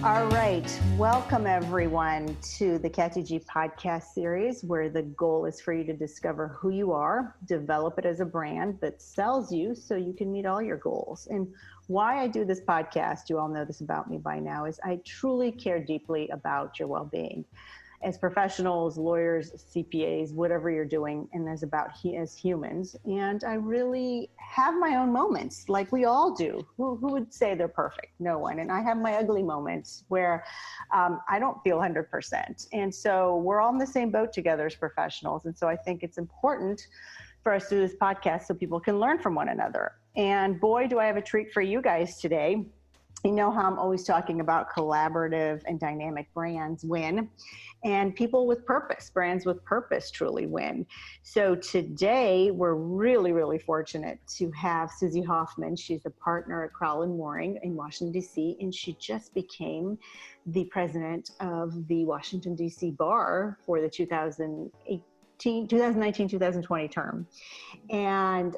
All right. Welcome, everyone, to the Katy G podcast series, where the goal is for you to discover who you are, develop it as a brand that sells you so you can meet all your goals. And why I do this podcast, you all know this about me by now, is I truly care deeply about your well-being. As professionals, lawyers, CPAs, whatever you're doing, and as humans. And I really have my own moments, like we all do. Who would say they're perfect? No one. And I have my ugly moments where I don't feel 100%. And so we're all in the same boat together as professionals. And so I think it's important for us to do this podcast so people can learn from one another. And boy, do I have a treat for you guys today. You know how I'm always talking about collaborative and dynamic brands win, and people with purpose, brands with purpose truly win. So today we're really, really fortunate to have Susie Hoffman. She's a partner at Crowell Moring in Washington, D.C., and she just became the president of the Washington, D.C. Bar for the 2019-2020 term. And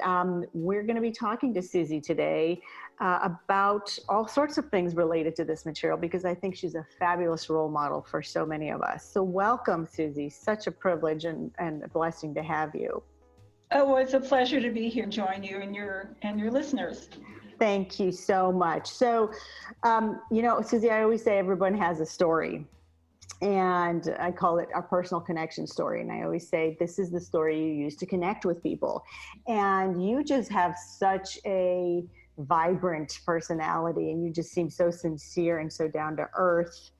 we're going to be talking to Susie today about all sorts of things related to this material, because I think she's a fabulous role model for so many of us. So welcome, Susie. Such a privilege and a blessing to have you. Oh, well, it's a pleasure to be here and join you and your listeners. Thank you so much. So, Susie, I always say everyone has a story. And I call it our personal connection story. And I always say, this is the story you use to connect with people. And you just have such a vibrant personality, and you just seem so sincere and so down to earth.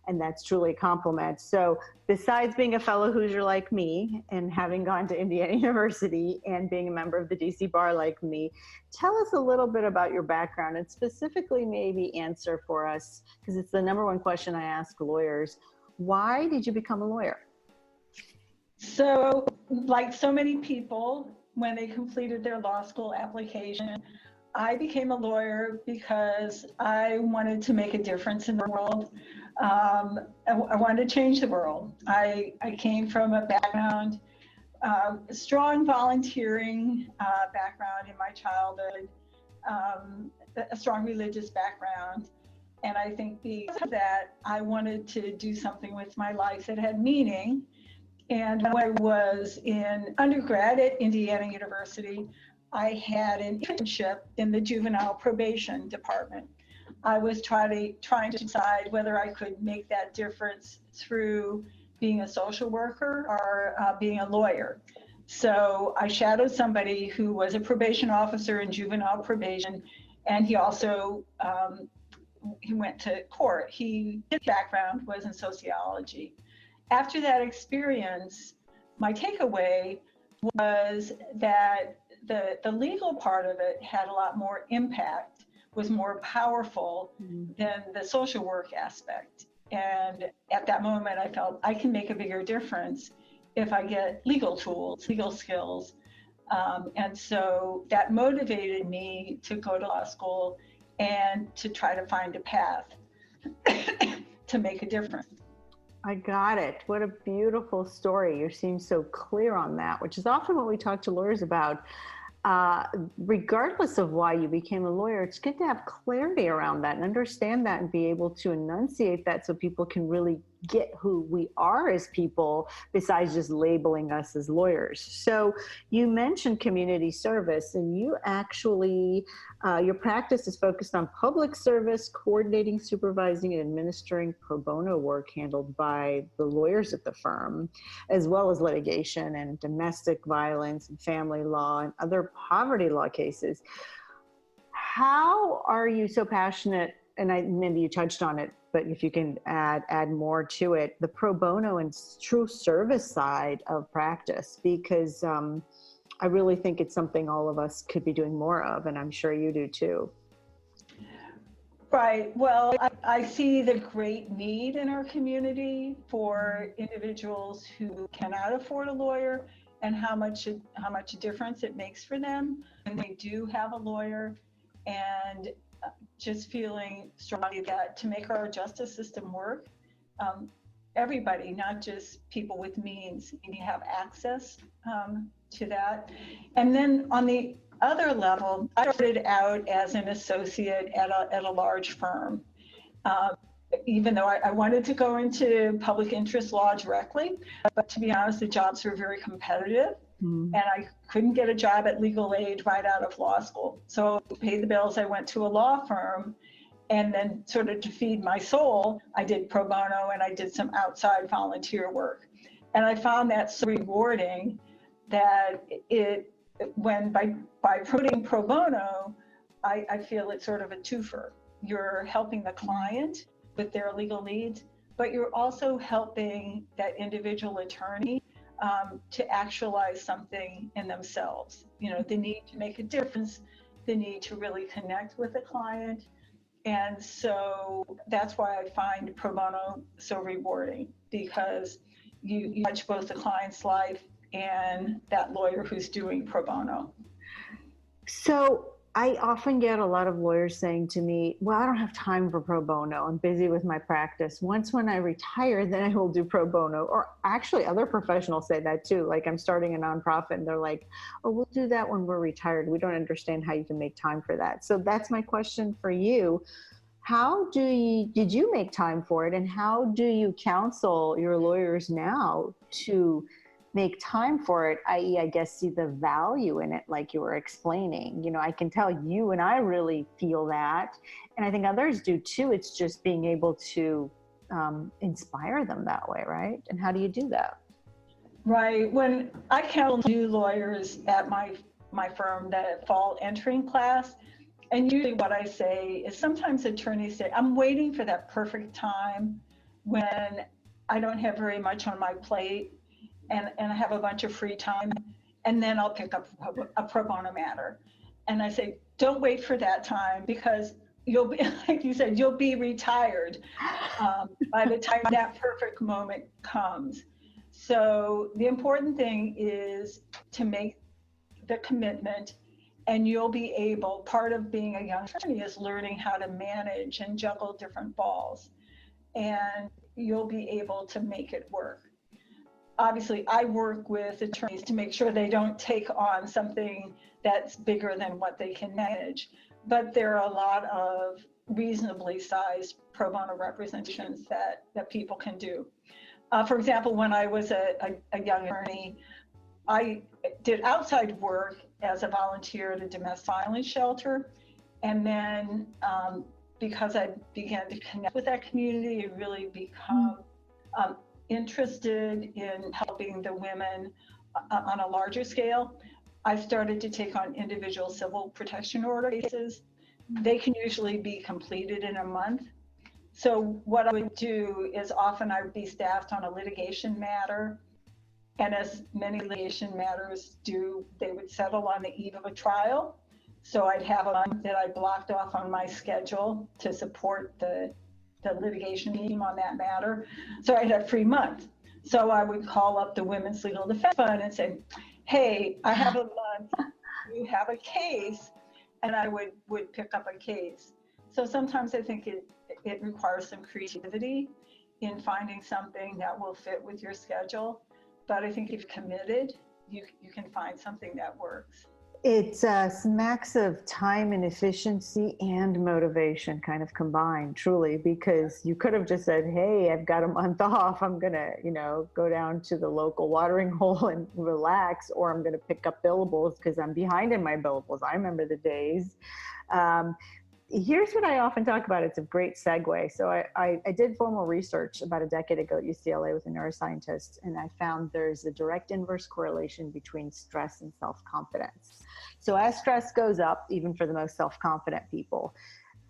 And that's truly a compliment. So besides being a fellow Hoosier like me and having gone to Indiana University and being a member of the DC Bar like me, tell us a little bit about your background, and specifically maybe answer for us, because it's the number one question I ask lawyers. Why did you become a lawyer? So, like so many people, when they completed their law school application, I became a lawyer because I wanted to make a difference in the world. I wanted to change the world. I came from a background, a strong volunteering background in my childhood, a strong religious background. And I think because of that, I wanted to do something with my life that had meaning. And when I was in undergrad at Indiana University, I had an internship in the juvenile probation department. I was trying to decide whether I could make that difference through being a social worker or being a lawyer. So I shadowed somebody who was a probation officer in juvenile probation, and he also he went to court. His background was in sociology. After that experience, my takeaway was that the legal part of it had a lot more impact, was more powerful than the social work aspect. And at that moment, I felt I can make a bigger difference if I get legal tools, legal skills. And so that motivated me to go to law school and to try to find a path to make a difference. I got it. What a beautiful story. You seem so clear on that, which is often what we talk to lawyers about. Regardless of why you became a lawyer, it's good to have clarity around that and understand that and be able to enunciate that so people can really get who we are as people besides just labeling us as lawyers. So you mentioned community service, and you actually, your practice is focused on public service, coordinating, supervising, and administering pro bono work handled by the lawyers at the firm, as well as litigation and domestic violence and family law and other poverty law cases. How are you so passionate, and maybe you touched on it, but if you can add more to it, the pro bono and true service side of practice, because I really think it's something all of us could be doing more of, and I'm sure you do too. Right. Well, I see the great need in our community for individuals who cannot afford a lawyer, and how much difference it makes for them when they do have a lawyer, and just feeling strongly that to make our justice system work, everybody, not just people with means, need to have access to that. And then on the other level, I started out as an associate at a large firm. even though I wanted to go into public interest law directly, but to be honest, the jobs were very competitive. And I couldn't get a job at legal aid right out of law school. So to pay the bills, I went to a law firm, and then sort of to feed my soul, I did pro bono and I did some outside volunteer work. And I found that so rewarding that by putting pro bono, I feel it's sort of a twofer. You're helping the client with their legal needs, but you're also helping that individual attorney to actualize something in themselves. You know, the need to make a difference, the need to really connect with the client. And so that's why I find pro bono so rewarding, because you touch both the client's life and that lawyer who's doing pro bono. So I often get a lot of lawyers saying to me, well, I don't have time for pro bono. I'm busy with my practice. Once when I retire, then I will do pro bono. Or actually other professionals say that too. Like, I'm starting a nonprofit and they're like, oh, we'll do that when we're retired. We don't understand how you can make time for that. So that's my question for you. Did you make time for it? And how do you counsel your lawyers now to make time for it, i.e., I guess, see the value in it, like you were explaining? You know, I can tell you and I really feel that, and I think others do too. It's just being able to inspire them that way, right? And how do you do that? Right. When I counsel new lawyers at my firm, that fall entering class, and usually what I say is, sometimes attorneys say, I'm waiting for that perfect time when I don't have very much on my plate and I have a bunch of free time, and then I'll pick up a pro bono matter. And I say, don't wait for that time, because you'll be, like you said, you'll be retired by the time that perfect moment comes. So the important thing is to make the commitment, and you'll be able, part of being a young attorney is learning how to manage and juggle different balls, and you'll be able to make it work. Obviously, I work with attorneys to make sure they don't take on something that's bigger than what they can manage. But there are a lot of reasonably sized pro bono representations that people can do. For example, when I was a young attorney, I did outside work as a volunteer at a domestic violence shelter. And then because I began to connect with that community and really become interested in helping the women on a larger scale, I started to take on individual civil protection order cases. They can usually be completed in a month. So what I would do is, often I would be staffed on a litigation matter, and as many litigation matters do, they would settle on the eve of a trial. So I'd have a month that I blocked off on my schedule to support the litigation team on that matter. So I'd have a free month. So I would call up the Women's Legal Defense Fund and say, hey, I have a month, you have a case, and I would pick up a case. So sometimes I think it requires some creativity in finding something that will fit with your schedule. But I think if you're committed, you can find something that works. It's smacks of time and efficiency and motivation kind of combined, truly, because you could have just said, hey, I've got a month off. I'm going to, go down to the local watering hole and relax, or I'm going to pick up billables because I'm behind in my billables. I remember the days. Here's what I often talk about. It's a great segue. So I did formal research about a decade ago at UCLA with a neuroscientist, and I found there's a direct inverse correlation between stress and self-confidence. So as stress goes up, even for the most self-confident people,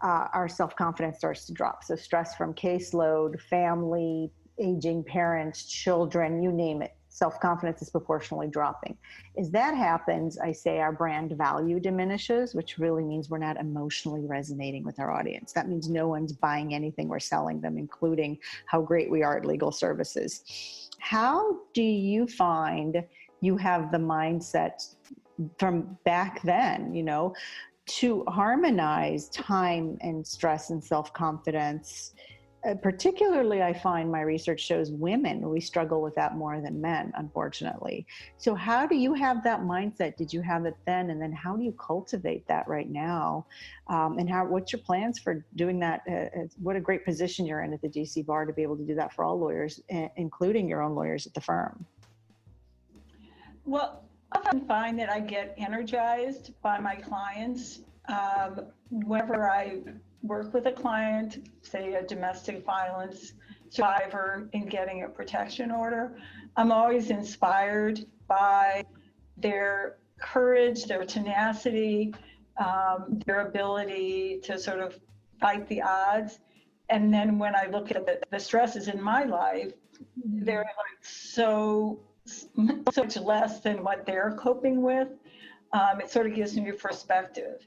our self-confidence starts to drop. So stress from caseload, family, aging parents, children, you name it. Self-confidence is proportionally dropping. As that happens, I say our brand value diminishes, which really means we're not emotionally resonating with our audience. That means no one's buying anything we're selling them, including how great we are at legal services. How do you find you have the mindset from back then, to harmonize time and stress and self-confidence particularly, I find my research shows women, we struggle with that more than men, unfortunately. So how do you have that mindset? Did you have it then? And then how do you cultivate that right now? And what's your plans for doing that? What a great position you're in at the DC bar to be able to do that for all lawyers, including your own lawyers at the firm. Well, I often find that I get energized by my clients. Whenever I work with a client, say a domestic violence survivor, in getting a protection order, I'm always inspired by their courage, their tenacity, their ability to sort of fight the odds. And then when I look at the stresses in my life, they're like so much less than what they're coping with. It sort of gives me a perspective.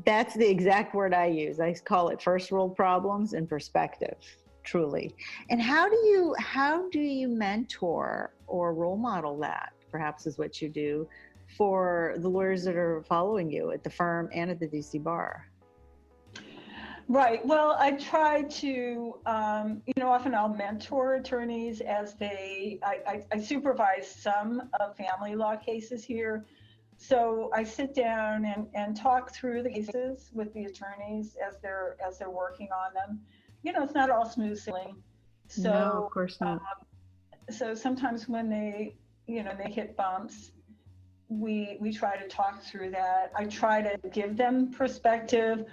That's the exact word I use. I call it first world problems and perspective, truly. And how do you mentor or role model that, perhaps is what you do, for the lawyers that are following you at the firm and at the DC bar? Right. Well, I try to, often I'll mentor attorneys as I supervise some of family law cases here. So I sit down and talk through the cases with the attorneys as they're working on them. It's not all smooth sailing. So, no, of course not. So sometimes when they hit bumps, we try to talk through that. I try to give them perspective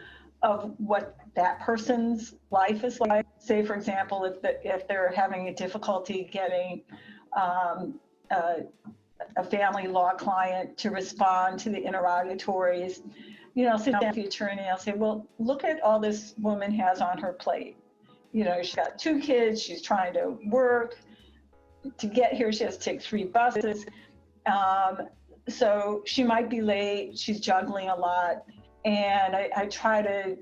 of what that person's life is like. Say, for example, if they're having a difficulty getting a family law client to respond to the interrogatories, I'll sit down with the attorney, I'll say, well, look at all this woman has on her plate. She's got 2 kids, she's trying to work. To get here, she has to take 3 buses. So she might be late, she's juggling a lot. And I try to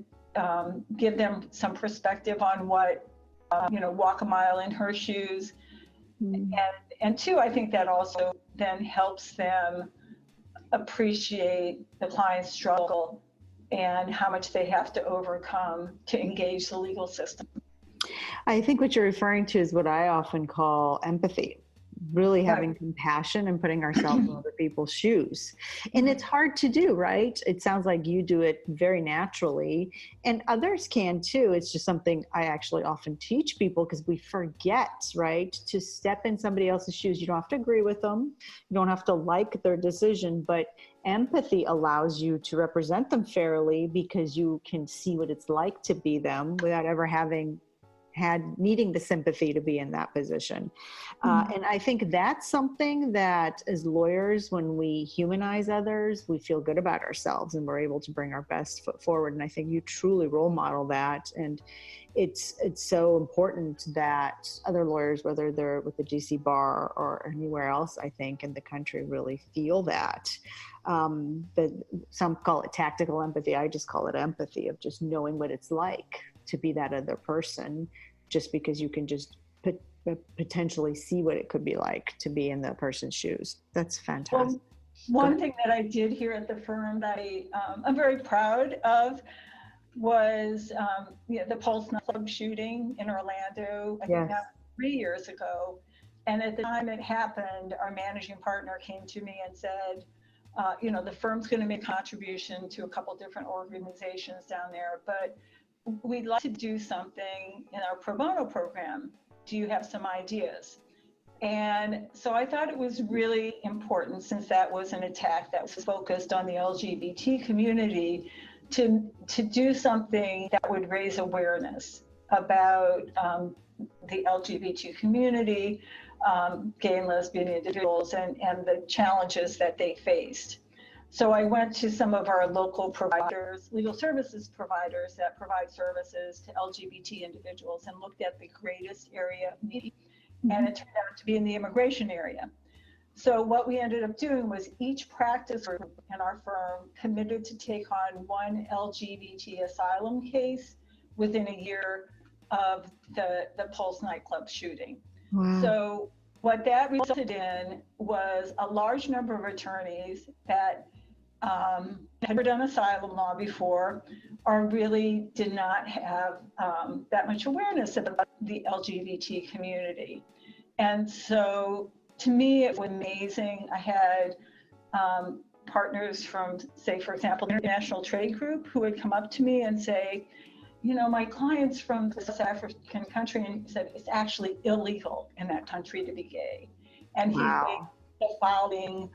give them some perspective on what, walk a mile in her shoes. Mm-hmm. And 2, I think that also then helps them appreciate the client's struggle and how much they have to overcome to engage the legal system. I think what you're referring to is what I often call empathy. Really having compassion and putting ourselves in other people's shoes. And it's hard to do, right? It sounds like you do it very naturally, and others can too. It's just something I actually often teach people, because we forget, right, to step in somebody else's shoes. You don't have to agree with them. You don't have to like their decision, but empathy allows you to represent them fairly, because you can see what it's like to be them without ever needing the sympathy to be in that position. And I think that's something that as lawyers, when we humanize others, we feel good about ourselves and we're able to bring our best foot forward. And I think you truly role model that. And it's so important that other lawyers, whether they're with the DC bar or anywhere else, I think, in the country, really feel that. But some call it tactical empathy. I just call it empathy, of just knowing what it's like to be that other person, just because you can just potentially see what it could be like to be in the person's shoes. That's fantastic. Well, one thing that I did here at the firm that I'm very proud of was the Pulse nightclub shooting in Orlando, I think that 3 years ago. And at the time it happened, our managing partner came to me and said, the firm's going to make a contribution to a couple different organizations down there, but we'd like to do something in our pro bono program. Do you have some ideas? And so I thought it was really important, since that was an attack that was focused on the LGBT community, to do something that would raise awareness about the LGBT community, gay and lesbian individuals, and the challenges that they faced. So I went to some of our local providers, legal services providers that provide services to LGBT individuals, and looked at the greatest area of need. And it turned out to be in the immigration area. So what we ended up doing was each practice group in our firm committed to take on 1 LGBT asylum case within a year of the Pulse nightclub shooting. Wow. So what that resulted in was a large number of attorneys that never done asylum law before, or really did not have that much awareness about the LGBT community. And so to me, it was amazing. I had partners from, say, for example, the International Trade Group who would come up to me and say, you know, my client's from the South African country, and he said it's actually illegal in that country to be gay. And he Wow. faced the following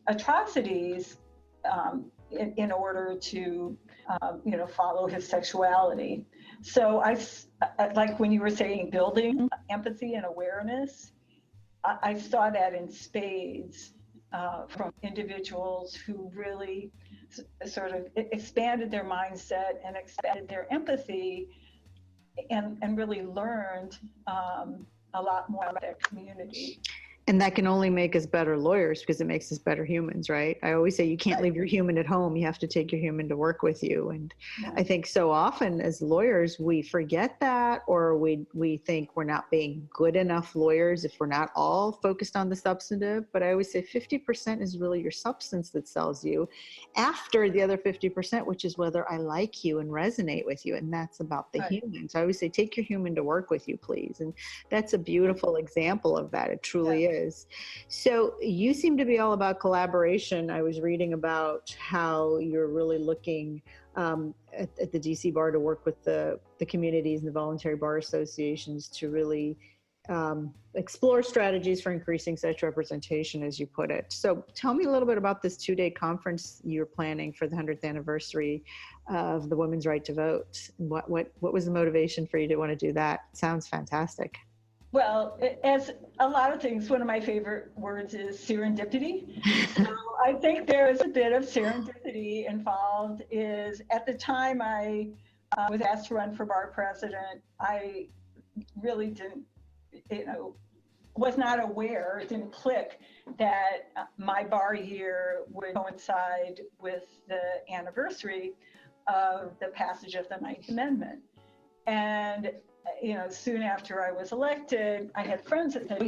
atrocities in order to, follow his sexuality. So I like when you were saying building empathy and awareness, I saw that in spades from individuals who really sort of expanded their mindset and expanded their empathy and really learned a lot more about their community. And that can only make us better lawyers because it makes us better humans, right? I always say you can't leave your human at home. You have to take your human to work with you. And I think so often as lawyers, we forget that, or we think we're not being good enough lawyers if we're not all focused on the substantive. But I always say 50% is really your substance that sells you, after the other 50%, which is whether I like you and resonate with you. And that's about the human. So I always say, take your human to work with you, please. And that's a beautiful example of that. It truly is. So you seem to be all about collaboration. I was reading about how you're really looking at the DC Bar to work with the communities and the voluntary bar associations to really explore strategies for increasing such representation, as you put it. So tell me a little bit about this 2-day conference you're planning for the 100th anniversary of the women's right to vote. What was the motivation for you to want to do that? It sounds fantastic. Well, as a lot of things, one of my favorite words is serendipity. So I think there is a bit of serendipity involved. Is at the time I was asked to run for bar president, I really didn't, was not aware, it didn't click that my bar year would coincide with the anniversary of the passage of the Ninth Amendment. And soon after I was elected, I had friends that said,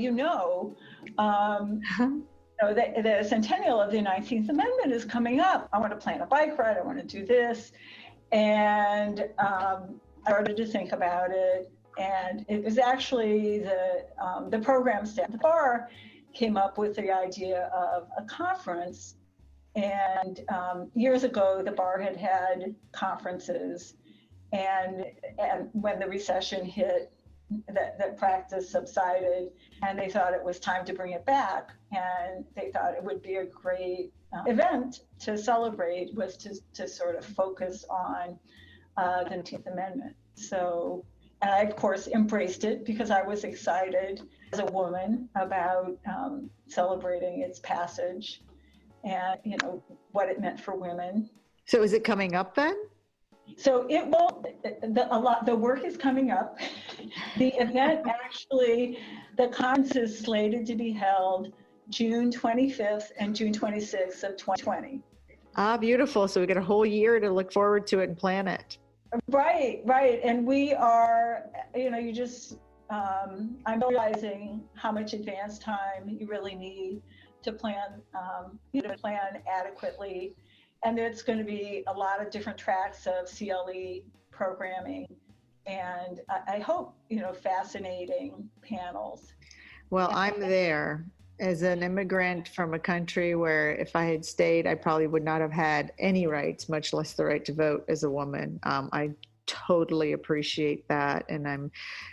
the centennial of the 19th Amendment is coming up. I want to plan a bike ride. I want to do this. And I started to think about it. And it was actually the program staff at the bar came up with the idea of a conference. And years ago, the bar had conferences. And when the recession hit, that practice subsided, and they thought it was time to bring it back. And they thought it would be a great event to celebrate, was to sort of focus on the 19th Amendment. So, and I, of course, embraced it because I was excited as a woman about celebrating its passage and, what it meant for women. So is it coming up then? So it will, the work is coming up. The event actually, the conference is slated to be held June 25th and June 26th of 2020. Ah, beautiful. So we got a whole year to look forward to it and plan it. Right. And we are, I'm realizing how much advance time you really need to plan, plan adequately. And it's going to be a lot of different tracks of CLE programming, and I hope, fascinating panels. Well, I'm there as an immigrant from a country where if I had stayed, I probably would not have had any rights, much less the right to vote as a woman. I totally appreciate that, and I'm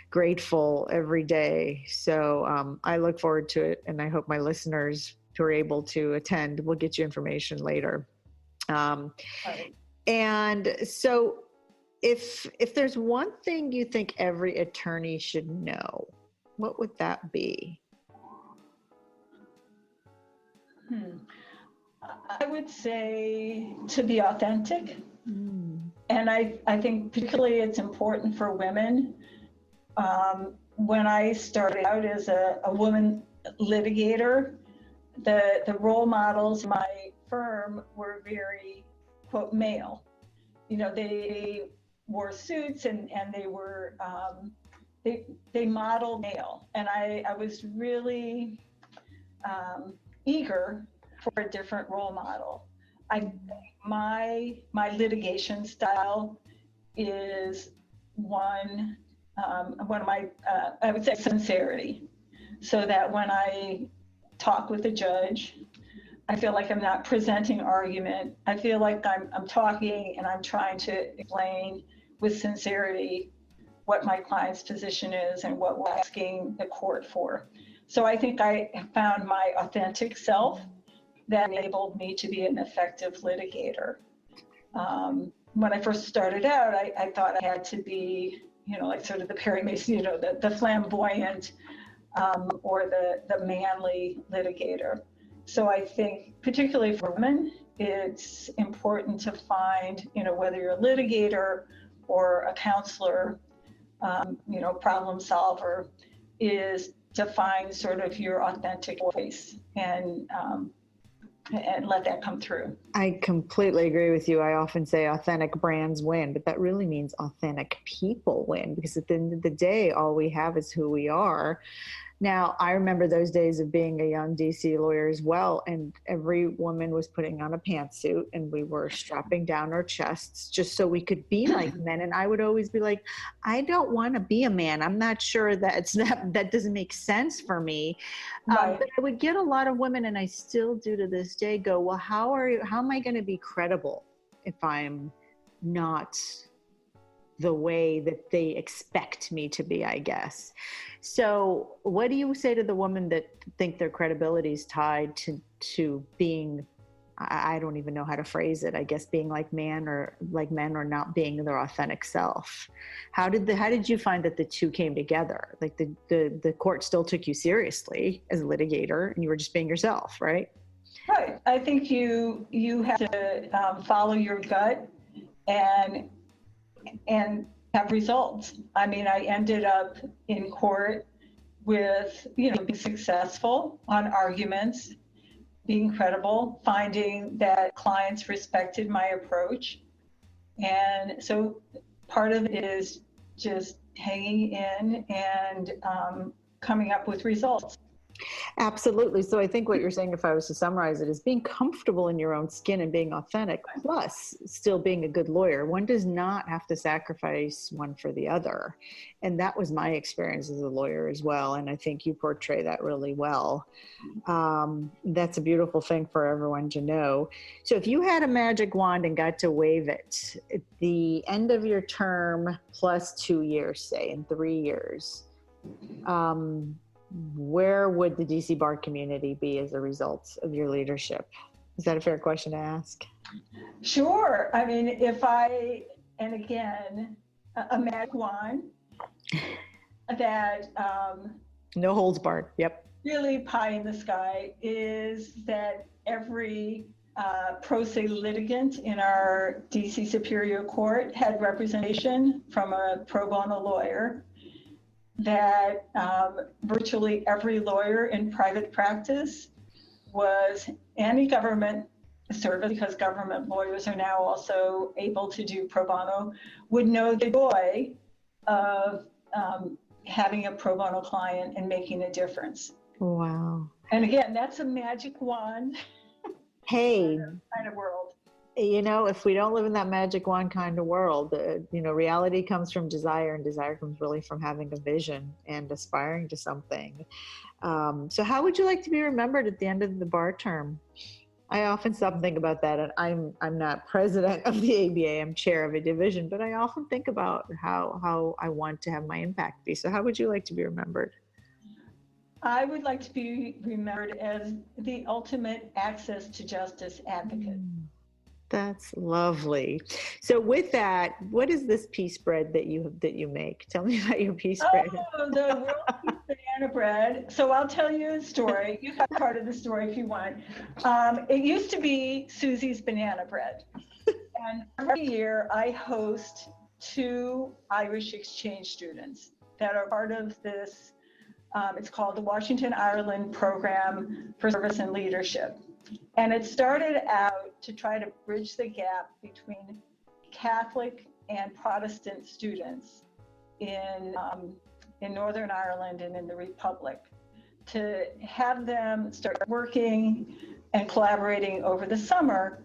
grateful every day. So I look forward to it, and I hope my listeners who are able to attend will get you information later. And so if there's one thing you think every attorney should know, what would that be? I would say to be authentic. And I think particularly it's important for women. When I started out as a woman litigator, the role models in my firm were very, quote, male. They wore suits and they were, they modeled male. And I was really eager for a different role model. my litigation style is one of my, I would say, sincerity, so that when I talk with a judge, I feel like I'm not presenting argument. I feel like I'm talking and I'm trying to explain with sincerity what my client's position is and what we're asking the court for. So I think I found my authentic self that enabled me to be an effective litigator. When I first started out, I thought I had to be, like sort of the Perry Mason, the flamboyant or the manly litigator. So I think particularly for women, it's important to find, whether you're a litigator or a counselor, problem solver, is to find sort of your authentic voice and let that come through. I completely agree with you. I often say authentic brands win, but that really means authentic people win, because at the end of the day, all we have is who we are. Now, I remember those days of being a young DC lawyer as well, and every woman was putting on a pantsuit and we were strapping down our chests just so we could be like men. And I would always be like, I don't want to be a man. I'm not sure that doesn't make sense for me. Right. But I would get a lot of women, and I still do to this day, go, well, how am I going to be credible if I'm not the way that they expect me to be, I guess. So what do you say to the women that think their credibility is tied to being, I don't even know how to phrase it, I guess being like men or not being their authentic self? How did you find that the two came together? Like the court still took you seriously as a litigator and you were just being yourself, right? Right. I think you have to follow your gut and have results. I mean, I ended up in court with, being successful on arguments, being credible, finding that clients respected my approach. And so part of it is just hanging in and coming up with results. Absolutely. So I think what you're saying, if I was to summarize it, is being comfortable in your own skin and being authentic, plus still being a good lawyer. One does not have to sacrifice one for the other. And that was my experience as a lawyer as well. And I think you portray that really well. That's a beautiful thing for everyone to know. So if you had a magic wand and got to wave it at the end of your term plus 2 years, say, in 3 years, where would the DC bar community be as a result of your leadership? Is that a fair question to ask? Sure. I mean, and again, a magic wand that no holds barred. Yep. Really pie in the sky is that every pro se litigant in our DC Superior Court had representation from a pro bono lawyer, that virtually every lawyer in private practice was any government service, because government lawyers are now also able to do pro bono, would know the joy of having a pro bono client and making a difference. Wow. And again, that's a magic wand. Hey, kind of world. If we don't live in that magic wand kind of world, reality comes from desire, and desire comes really from having a vision and aspiring to something. So how would you like to be remembered at the end of the bar term? I often stop and think about that, and I'm not president of the ABA, I'm chair of a division, but I often think about how I want to have my impact be. So how would you like to be remembered? I would like to be remembered as the ultimate access to justice advocate. That's lovely. So with that, what is this pea spread that you make? Tell me about your pea spread. Oh, the world peace banana bread. So I'll tell you a story. You have part of the story if you want. It used to be Susie's banana bread. And every year I host 2 Irish exchange students that are part of this. It's called the Washington Ireland Program for Service and Leadership. And it started out to try to bridge the gap between Catholic and Protestant students in Northern Ireland and in the Republic, to have them start working and collaborating over the summer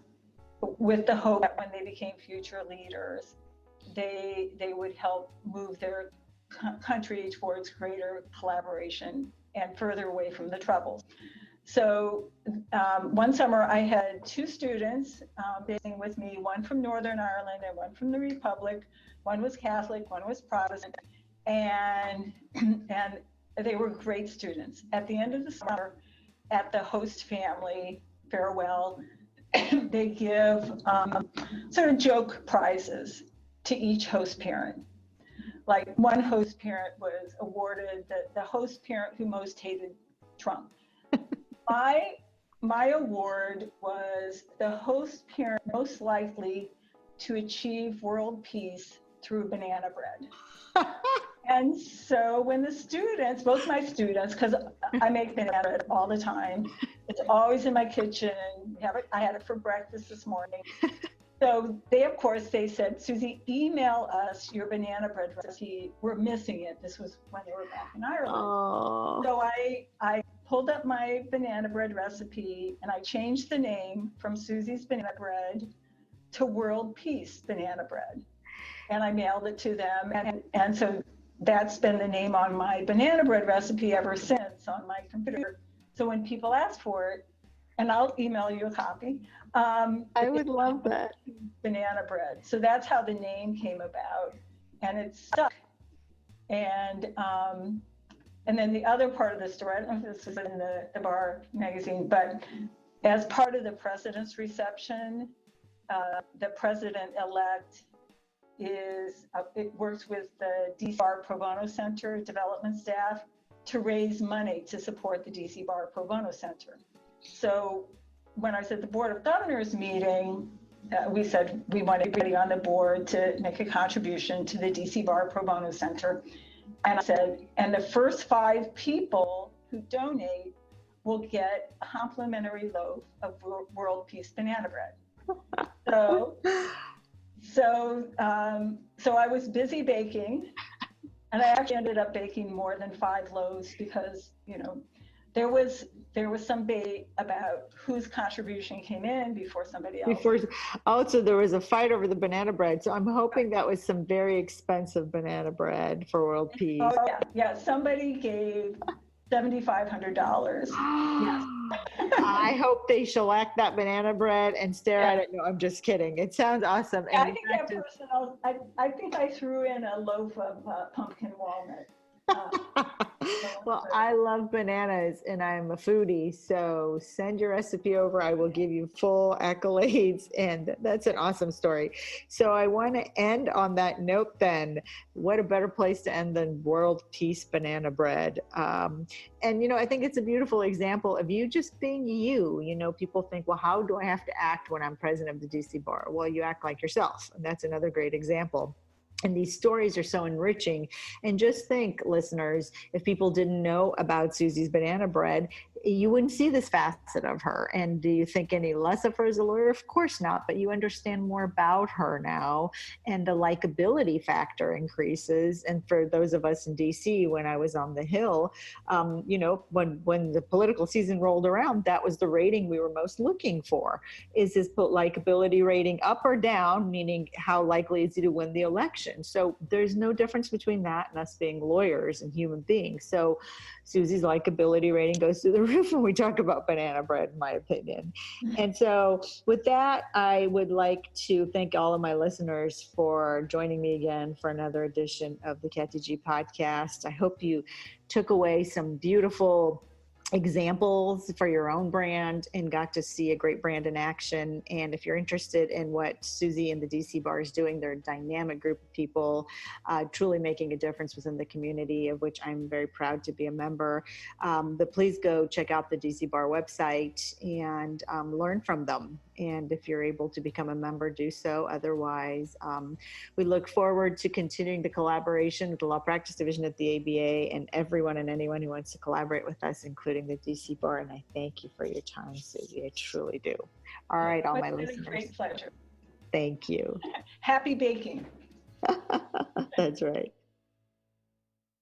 with the hope that when they became future leaders, they would help move their country towards greater collaboration and further away from the troubles. So one summer I had two students visiting with me, one from Northern Ireland and one from the Republic. One was Catholic, one was Protestant, and they were great students. At the end of the summer, at the host family farewell, they give sort of joke prizes to each host parent. Like one host parent was awarded the host parent who most hated Trump. My award was the host parent most likely to achieve world peace through banana bread. And so when the students, both my students, because I make banana bread all the time, it's always in my kitchen. I had it for breakfast this morning. So they said, Susie, email us your banana bread recipe. We're missing it. This was when they were back in Ireland. Oh. So I pulled up my banana bread recipe and I changed the name from Susie's Banana Bread to World Peace Banana Bread. And I mailed it to them. And so that's been the name on my banana bread recipe ever since on my computer. So when people ask for it, and I'll email you a copy. I would love that. Banana bread. So that's how the name came about, and it stuck. And then the other part of the story, I don't know if this is in the Bar magazine, but as part of the president's reception, the president-elect it works with the DC Bar Pro Bono Center development staff to raise money to support the DC Bar Pro Bono Center. So when I was at the Board of Governors meeting, we said we want everybody on the board to make a contribution to the DC Bar Pro Bono Center. And I said, and the first 5 people who donate will get a complimentary loaf of World Peace Banana Bread. So I was busy baking, and I actually ended up baking more than 5 loaves because, there was some debate about whose contribution came in before somebody else. So there was a fight over the banana bread. So I'm hoping that was some very expensive banana bread for world peace. Oh yeah. Somebody gave $7,500. Yes. I hope they shellac that banana bread and stare at it. No, I'm just kidding. It sounds awesome. Yeah, I think that person. I think I threw in a loaf of pumpkin walnut. Well, I love bananas and I'm a foodie, so send your recipe over. I will give you full accolades, and that's an awesome story. So I want to end on that note then. What a better place to end than World Peace Banana Bread. And, I think it's a beautiful example of you just being you. People think, well, how do I have to act when I'm president of the DC Bar? Well, you act like yourself, and that's another great example. And these stories are so enriching. And just think, listeners, if people didn't know about Susie's Banana Bread, you wouldn't see this facet of her. And do you think any less of her as a lawyer? Of course not. But you understand more about her now, and the likability factor increases. And for those of us in DC, when I was on the Hill, when the political season rolled around, that was the rating we were most looking for. Is his likability rating up or down? Meaning, how likely is he to win the election? So there's no difference between that and us being lawyers and human beings. So Susie's likability rating goes through the roof when we talk about banana bread, in my opinion. And so with that, I would like to thank all of my listeners for joining me again for another edition of the Katy G podcast. I hope you took away some beautiful examples for your own brand and got to see a great brand in action. And if you're interested in what Susie and the DC Bar is doing, they're a dynamic group of people truly making a difference within the community, of which I'm very proud to be a member. But please go check out the DC Bar website and learn from them. And if you're able to become a member, do so. Otherwise, we look forward to continuing the collaboration with the Law Practice Division at the ABA and everyone and anyone who wants to collaborate with us, including the DC Bar. And I thank you for your time, Susie. I truly do. All right, all my listeners. It's been a great pleasure. Thank you. Happy baking. That's right.